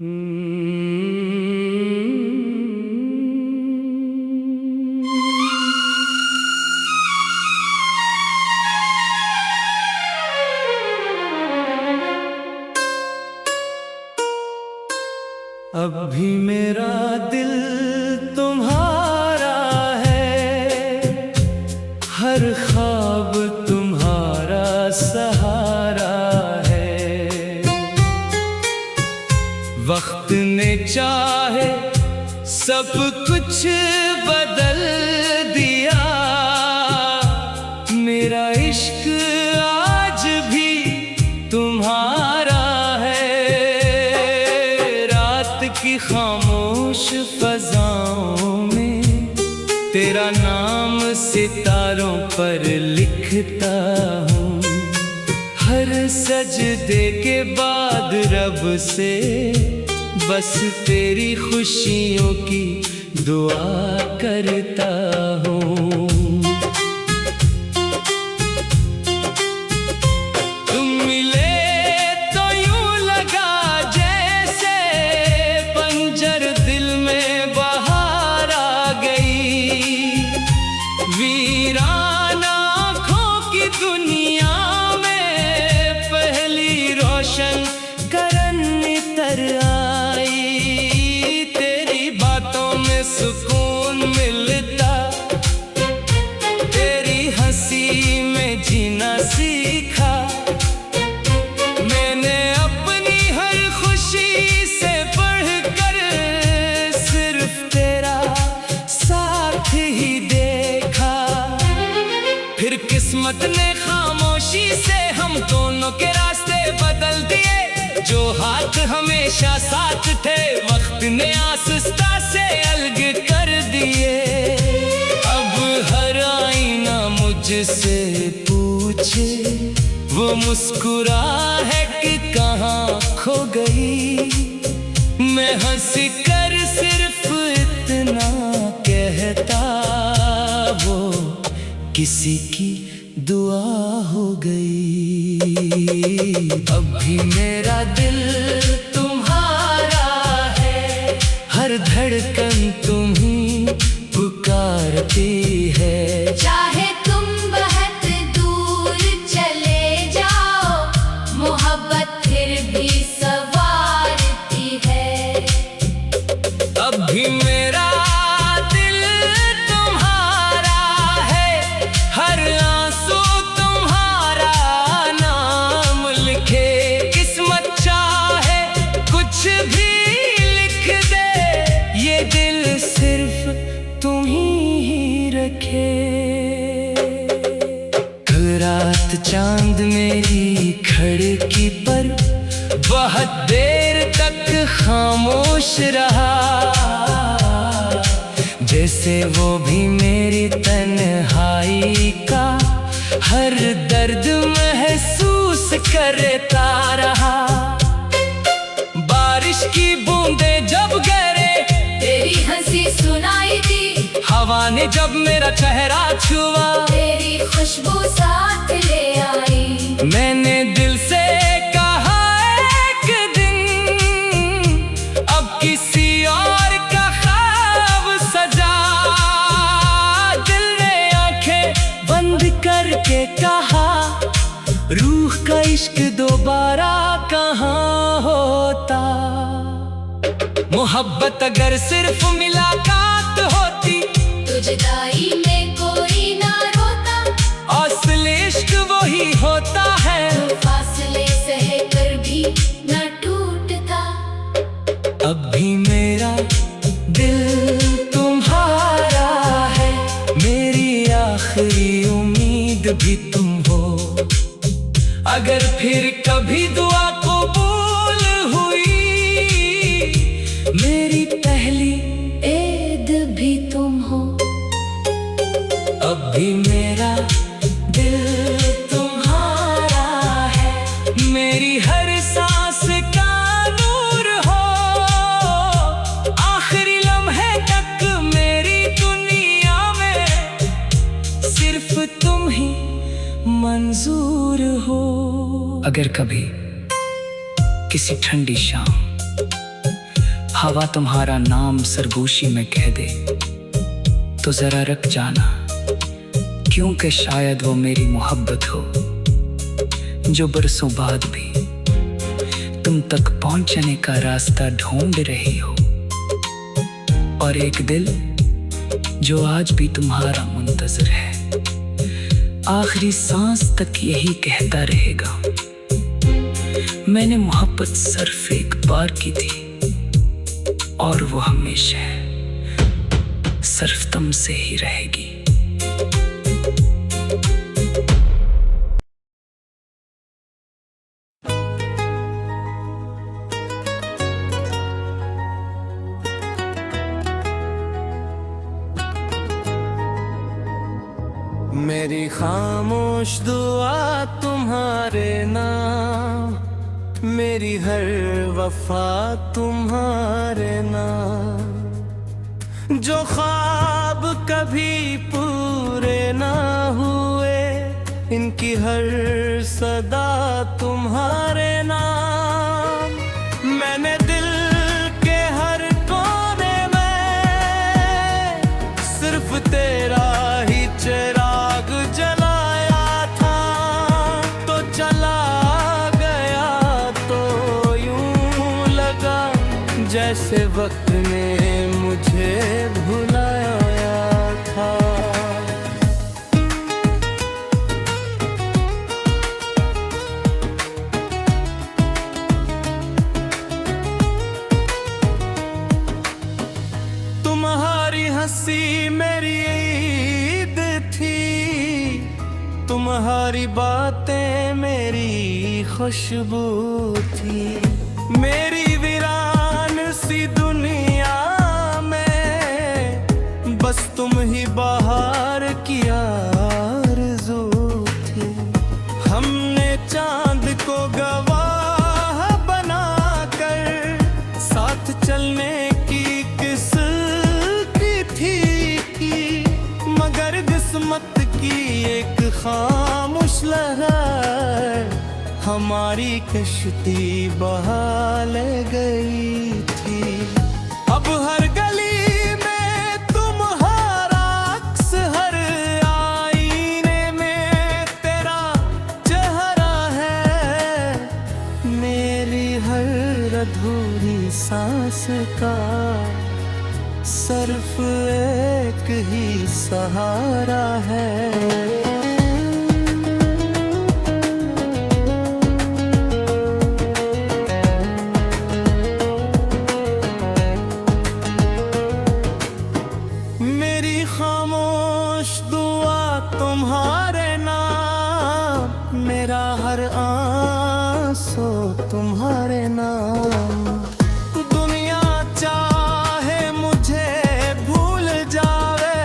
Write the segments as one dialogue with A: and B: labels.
A: अब भी मेरा दिल तुम्हारा है, हर ख्वाब तुम्हारा सहारा है। वक्त ने चाहे सब कुछ बदल दिया, मेरा इश्क आज भी तुम्हारा की खामोश फजाओं में तेरा नाम सितारों पर लिखता हूँ। हर सजदे के बाद रब से बस तेरी खुशियों की दुआ करता हूँ। वीरान आँखों की दुनिया में पहली रोशन करन नितर आई। तेरी बातों में सुकून मिलता, तेरी हंसी में जीना सीखा। मैंने अपनी हर खुशी से बढ़कर सिर्फ तेरा साथ ही फिर किस्मत ने खामोशी से हम दोनों के रास्ते बदल दिए। जो हाथ हमेशा साथ थे वक्त ने आसुस्ता से अलग कर दिए। अब हर आईना मुझसे पूछे, वो मुस्कुरा है कि कहाँ खो गई। मैं हंस कर सिर्फ इतना कहता, वो किसी की दुआ हो गई। अब भी मेरा दिल तुम्हारा है, हर धड़कन तुम्ही पुकारती है।
B: चाहे तुम बहुत दूर चले जाओ, मोहब्बत फिर भी सवारती है।
A: अब भी मेरा सिर्फ तुम ही रखे। कल रात चांद मेरी खिड़की पर बहुत देर तक खामोश रहा, जैसे वो भी मेरी तन्हाई का हर दर्द महसूस करता रहा। बारिश की बूंदें जब गिरे
B: तेरी हंसी सुनाई दी,
A: हवा ने जब मेरा चेहरा छुआ
B: तेरी खुशबू साथ ले आई।
A: मैंने दिल से कहा एक दिन अब किसी और का ख्वाब सजा। दिल ने आंखें बंद करके कहा, रूह का इश्क दोबारा कहाँ होता। मोहब्बत अगर सिर्फ मुलाकात होती
B: तो जुदाई में कोई ना रोता।
A: असली इश्क वही होता है,
B: तो फासले सह कर भी ना टूटता।
A: अब भी मेरा दिल तुम्हारा है, मेरी आखिरी उम्मीद भी तुम हो। अगर फिर कभी दुआ कबूल हुई, मेरी पहली
B: ऐद भी तुम हो।
A: अब भी मेरा दिल तुम्हारा है, मेरी हर सांस का नूर हो। आखिरी लम्हे तक मेरी दुनिया में सिर्फ तुम ही मंजूर हो। अगर कभी किसी ठंडी शाम हवा तुम्हारा नाम सरगोशी में कह दे तो जरा रख जाना, क्योंकि शायद वो मेरी मोहब्बत हो जो बरसों बाद भी तुम तक पहुंचने का रास्ता ढूंढ रही हो। और एक दिल जो आज भी तुम्हारा मुंतजर है, आखिरी सांस तक यही कहता रहेगा, मैंने मोहब्बत सिर्फ एक बार की थी और वो हमेशा सिर्फ तुमसे ही रहेगी।
C: मेरी खामोश दुआ तुम्हारे नाम, मेरी हर वफा तुम्हारे नाम। जो ख्वाब कभी पूरे ना हुए, इनकी हर सदा तुम्हारे नाम। मैंने दिल के हर कोने में सिर्फ तेरा ही चिराग जलाया था, तो चला गया तो यूं लगा जैसे वक्त ने मुझे भुलाया था। तुम्हारी हंसी मेरी ईद थी, तुम्हारी बातें मेरी खुशबू थी। मेरी वीरान सी दुनिया में बस तुम ही बाहर की आरज़ू थी। हमने चांद को गवाह बनाकर साथ चलने की किसकी थी, मगर किस्मत की एक खामोश लहर हमारी कश्ती बहा ले गई थी। अब हर गली में तुम्हारा अक्स, हर आईने में तेरा चेहरा है। मेरी हर अधूरी सांस का सिर्फ एक ही सहारा है। खामोश दुआ तुम्हारे नाम, मेरा हर आंसू तुम्हारे नाम। दुनिया चाहे मुझे भूल जावे,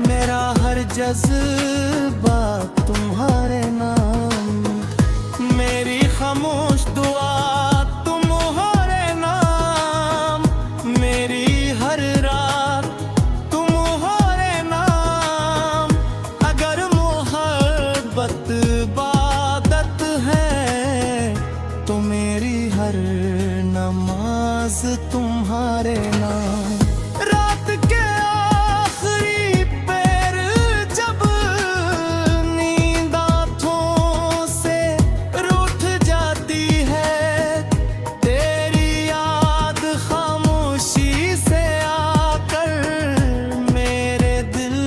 C: मेरा हर जज्बा तुम्हारे नाम। मेरी खामोश दुआ तुम्हारे नाम, मेरी हर रात इबादत है, तो मेरी हर नमाज तुम्हारे नाम। रात के आखिरी पैर जब नींद आँखों से रूठ जाती है, तेरी याद खामोशी से आकर मेरे दिल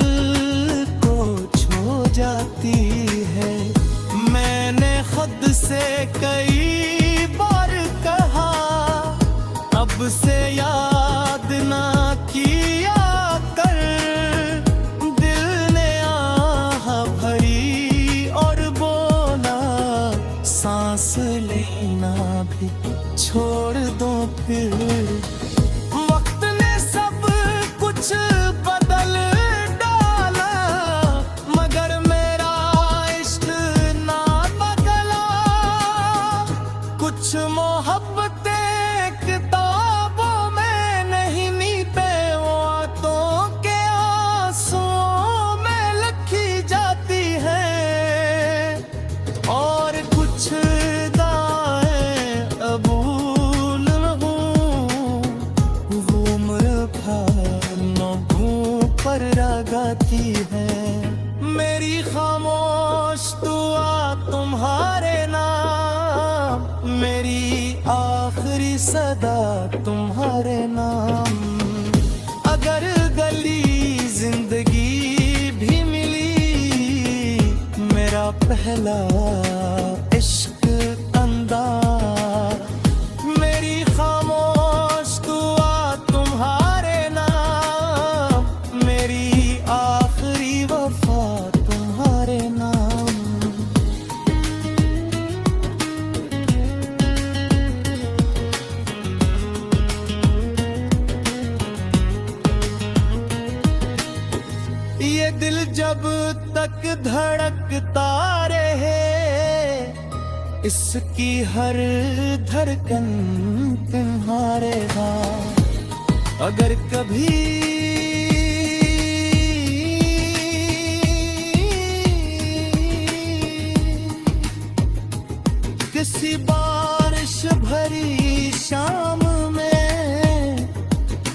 C: को छू जाती है। मैंने खुद से कई बार कहा, अब से याद ना किया कर। दिल ने आह भरी और बोला, सांस लेना भी छोड़ दो फिर। वक्त ने सब कुछ बदल डाला, मगर मेरा इश्क ना बदला। कुछ मोहब्बतें किताबों में नहीं नीते, वातों के आंसुओं में लिखी जाती है। और कुछ दाएं अबूल हूँ, आखिरी सदा तुम्हारे नाम। अगर गली जिंदगी भी मिली, मेरा पहला इश्क अंदा, मेरी खामोश दुआ तुम्हारे नाम, मेरी आखिरी वफा तुम्हारे नाम। ये दिल जब तक धड़कता रहे, इसकी हर धड़कन तुम्हारे नाम। अगर कभी किसी बारिश भरी शाम में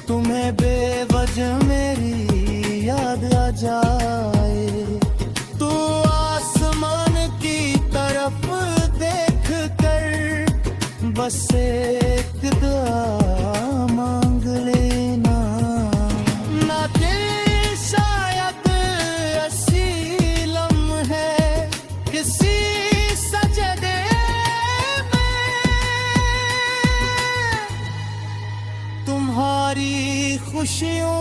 C: तुम्हें बेवजह मेरी याद आ जाए, तो आसमान की तरफ देख कर बस एक दुआ मांग लेना। ना दिल शायद ऐसी लम्हे किसी सजदे में तुम्हारी खुशियों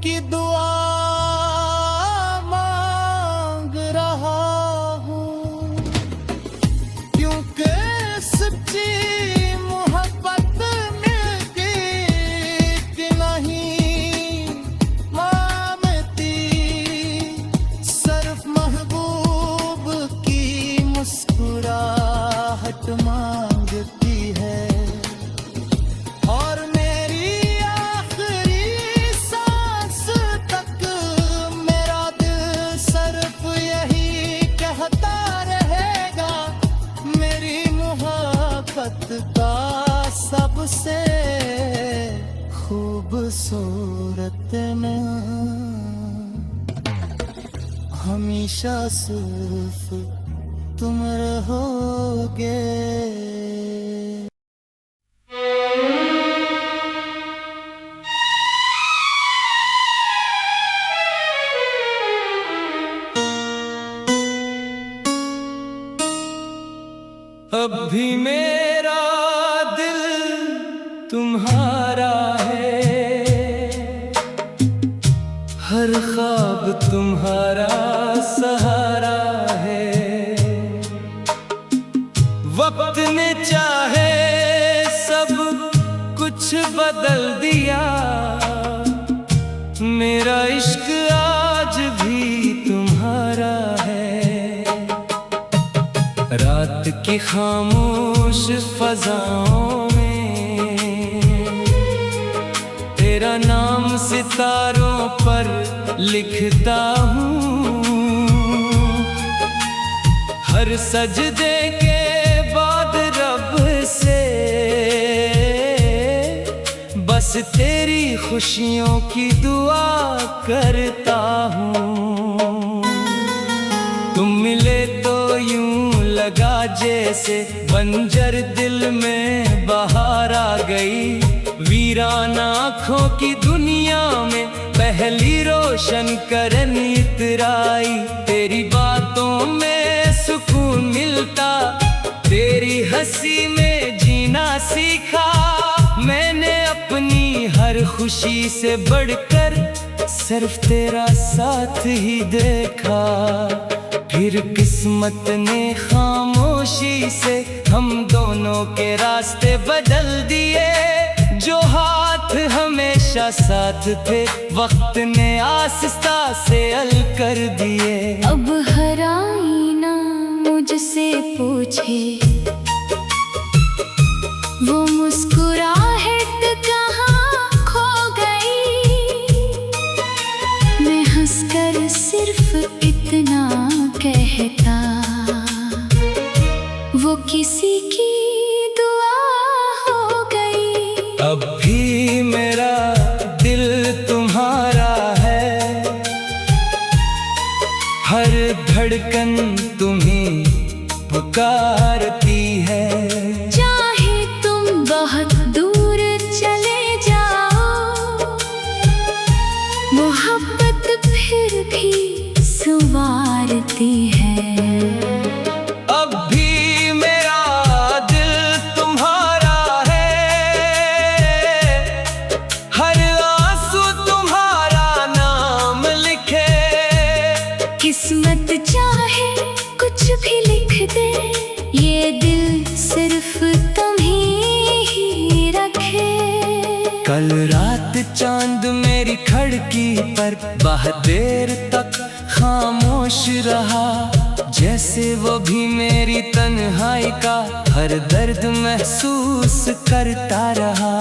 C: की दुआ मांग रहा हूँ, क्योंकि सच्ची मोहब्बत मिलती कि नहीं मांगती, सिर्फ महबूब की मुस्कुराहट मांगती है। और मेरी आखिरी सांस तक मेरा दिल सिर्फ यही कहता रहेगा, मेरी मोहब्बत का सबसे खूबसूरत नाम हमेशा सिर्फ तुम रहोगे। अब भी मेरा दिल तुम्हारा है, हर ख्वाब तुम्हारा सहारा है। वक्त ने चाहे सब कुछ बदल दिया, मेरा इश्क आज भी तुम्हारा है। रात की खामोश फजाओं में तेरा नाम सितारों पर लिखता हूँ, हर सजदे के बाद रब से बस तेरी खुशियों की दुआ करता हूँ। तुम मिले तो यूं लगा जैसे बंजर दिल में बहार आ गई, वीरान आँखों की दुनिया में पहली रोशन करन इतराई। तेरी बातों में सुकून मिलता, तेरी हंसी में जीना सीखा, मैंने अपनी हर खुशी से बढ़कर सिर्फ तेरा साथ ही देखा। फिर किस्मत ने खामोशी से हम दोनों के रास्ते बदल दिए, जो हाथ हमेशा साथ थे वक्त ने आस्था से अल कर दिए।
B: अब हर आईना मुझसे पूछे, वो मुस्कुराहट कहाँ खो गई, मैं हंसकर सिर्फ इतना कहता, वो किसी की दुआ हो गई।
C: अब भी मेरा दिल तुम्हारा है, हर धड़कन तुम्हें पुकारती है।
B: चाहे तुम बहुत दूर चले जाओ, मोहब्बत फिर भी संवारती है।
C: अब भी मेरा दिल तुम्हारा है, हर आंसू तुम्हारा नाम लिखे।
B: किस्मत चाहे कुछ भी लिख दे, ये दिल सिर्फ तुम्हीं ही रखे।
C: कल रात चांद मेरी खिड़की पर बहुत देर तक खामोश रहा, जैसे वो भी मेरी तन्हाई का हर दर्द महसूस करता रहा।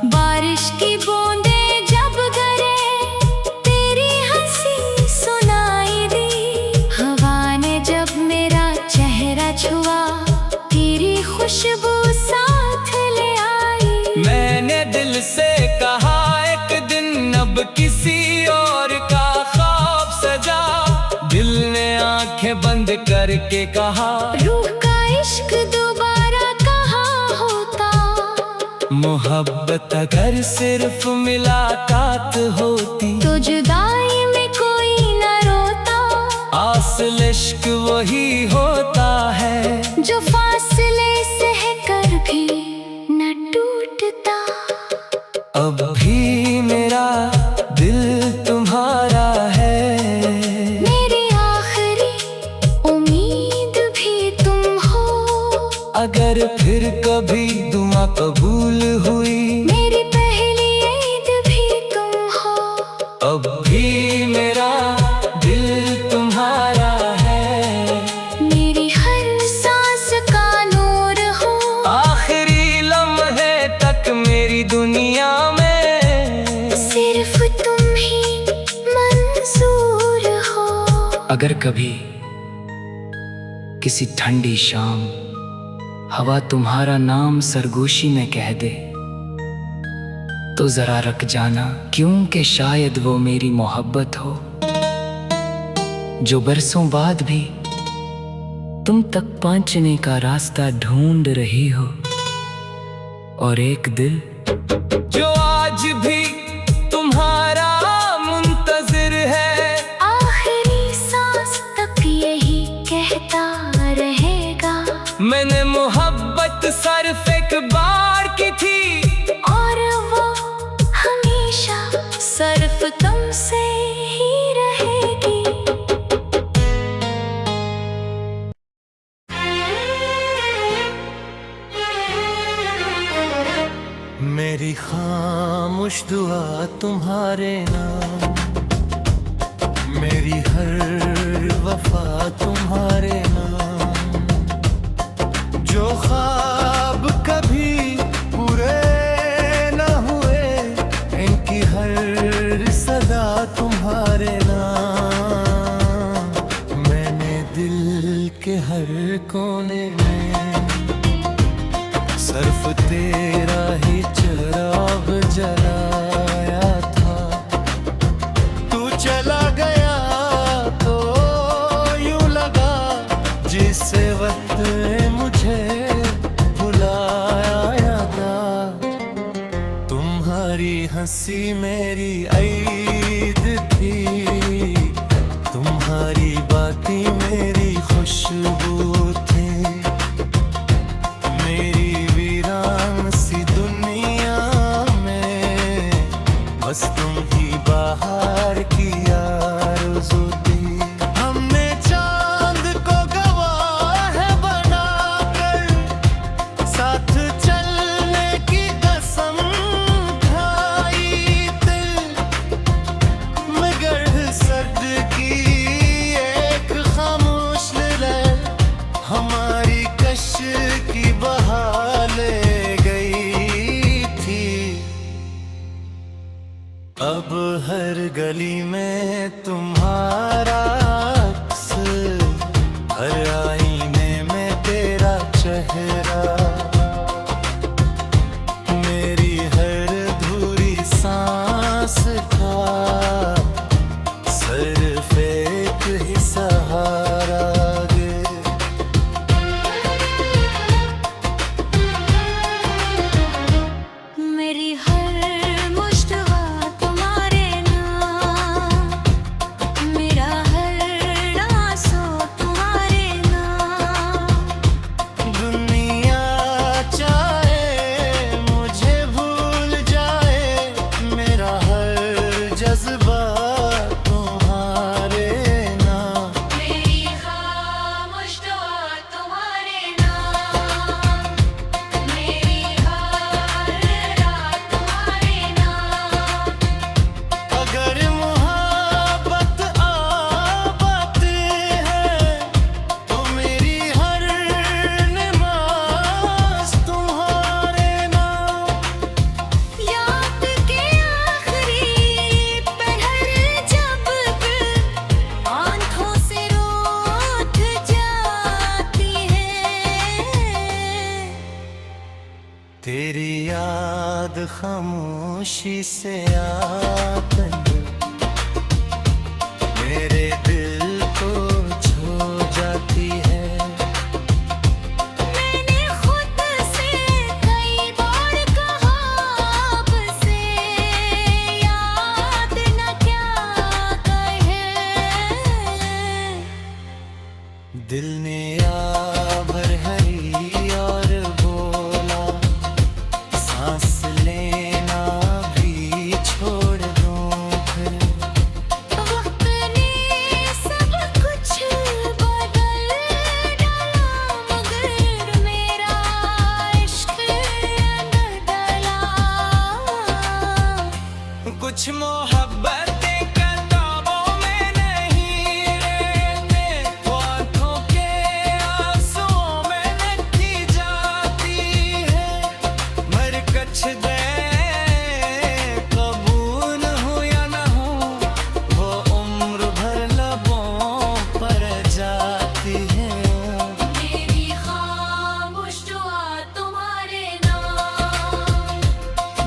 B: बारिश की बूंदें जब गिरे, तेरी हंसी सुनाई दी। हवा ने जब मेरा चेहरा छुआ, तेरी खुशबू साथ ले आई।
C: मैंने दिल से कहा एक दिन अब किसी और का ख्वाब सजा। दिल ने आंखें बंद करके कहा,
B: रूह का इश्क दोबारा कहाँ होता।
C: मोहब्बत अगर सिर्फ मुलाकात होती,
B: तो जुदाई में कोई न रोता।
C: असल इश्क वही होता है,
B: जो फासले सह कर भी न टूटता।
C: अब भी मेरा दिल तुम्हारा है,
B: मेरी आखिरी उम्मीद भी तुम हो।
C: अगर फिर कभी दुआ कबूल हुई,
B: मेरी पहली ईद भी तुम हो।
C: अब भी मेरा दिल तुम्हारा है,
B: मेरी हर सांस का नूर हो।
C: आखिरी लम्हे तक मेरी दुनिया में
B: सिर्फ तुम ही मंजूर हो।
A: अगर कभी किसी ठंडी शाम हवा तुम्हारा नाम सरगोशी में कह दे, तो जरा रख जाना, क्योंकि शायद वो मेरी मोहब्बत हो, जो बरसों बाद भी तुम तक पहुंचने का रास्ता ढूंढ रही हो। और एक दिल
C: जो आज भी तुम्हारा मुंतजिर है,
B: आखिरी सांस तक यही कहता रहेगा।
C: मैंने मोहब्बत सिर्फ एक बार की थी,
B: और वो हमेशा सिर्फ तुमसे ही रहेगी।
C: मेरी खामोश दुआ तुम्हारे नाम, मेरी हर वफा तुम्हारे नाम। जो ख्वाब कभी पूरे न हुए, इनकी हर सदा तुम्हारे नाम। मैंने दिल के हर कोने में सिर्फ तेरा ही चिराग जलाया था। तू चला गया तो यूं लगा जिस वक्त मुझे बुलाया था। तुम्हारी हंसी मेरी ईद थी, तुम्हारी बातें मेरी खुशबू थी। मेरी वीरान सी दुनिया में बस तुम ही बाहर की आरज़ू थी। हमने चांद को गवाह बनाकर साथ चलने की कसम खाई। दिल में गर्द सर्द की एक खामोश लहर हमारी कश की बहा ले गई थी। अब हर गली में तुम्हारा अक्स, हर आईने में तेरा चेहरा। मेरी हर अधूरी सांस का सिर्फ एक ही सहारा गे। तेरी याद खामोशी से आकर मेरे दिल को छू जाती है।
B: मैंने खुद से कई बार कहा अब से याद न क्या कहे।
C: दिल ने आ भर हरी और बोला सांस लेना भी छोड़ दूं फिर।
B: वक्त ने सब कुछ बदल डाला मगर मेरा इश्क अनबदला।
C: कुछ मोहब्बतें किताबों में नहीं रहते, वो आँखों के आंसुओं में लिखी जाती है। मरकज दे कबूल हो या न हो, वो उम्र भर लबों पर जाती है।
B: मेरी खामोश दुआ तुम्हारे नाम,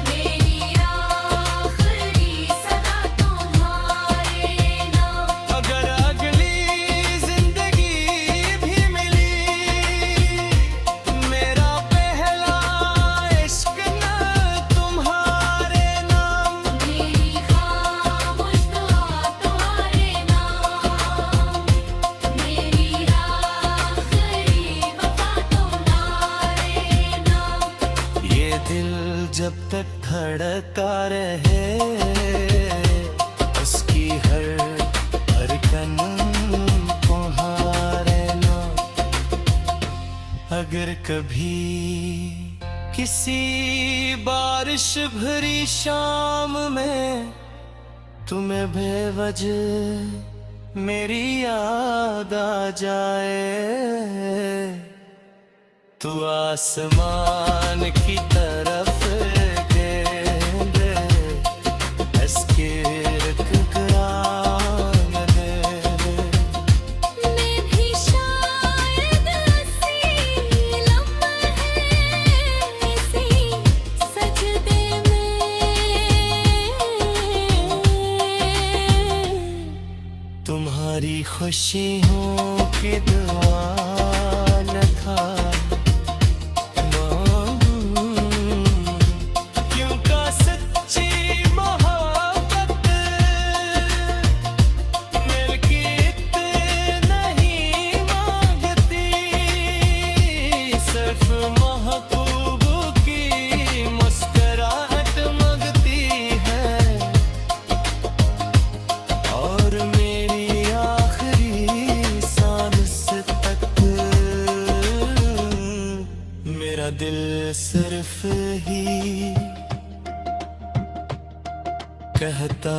B: मेरी आखिरी सदा तुम्हारे नाम।
C: अगर अगली जिंदगी भी मिली, मेरा पहला इश्क न तुम्हारे नाम।
B: मेरी खामोश दुआ तुम्हारे नाम, मेरी आखिरी वफा तुम्हारे नाम।
C: ये दिल जब तक धड़का रहे, उसकी हर धड़कन तुम्हारे नाम। अगर कभी किसी बारिश भरी शाम में तुम्हें बेवजह मेरी याद आ जाए, तू आसमान की तरफ गेंद इसके टकराने दे।
B: मैं भी शायद ऐसी लम्हे इसी सजदे में
C: तुम्हारी खुशियों की दुआ न था क्योंकि सच्ची मोहब्बत मिल्कियत नहीं मांगती, सिर्फ महबूब की मुस्कुराहट मांगती है। और मेरी आखिरी सांस तक मेरा दिल सिर्फ ही कहता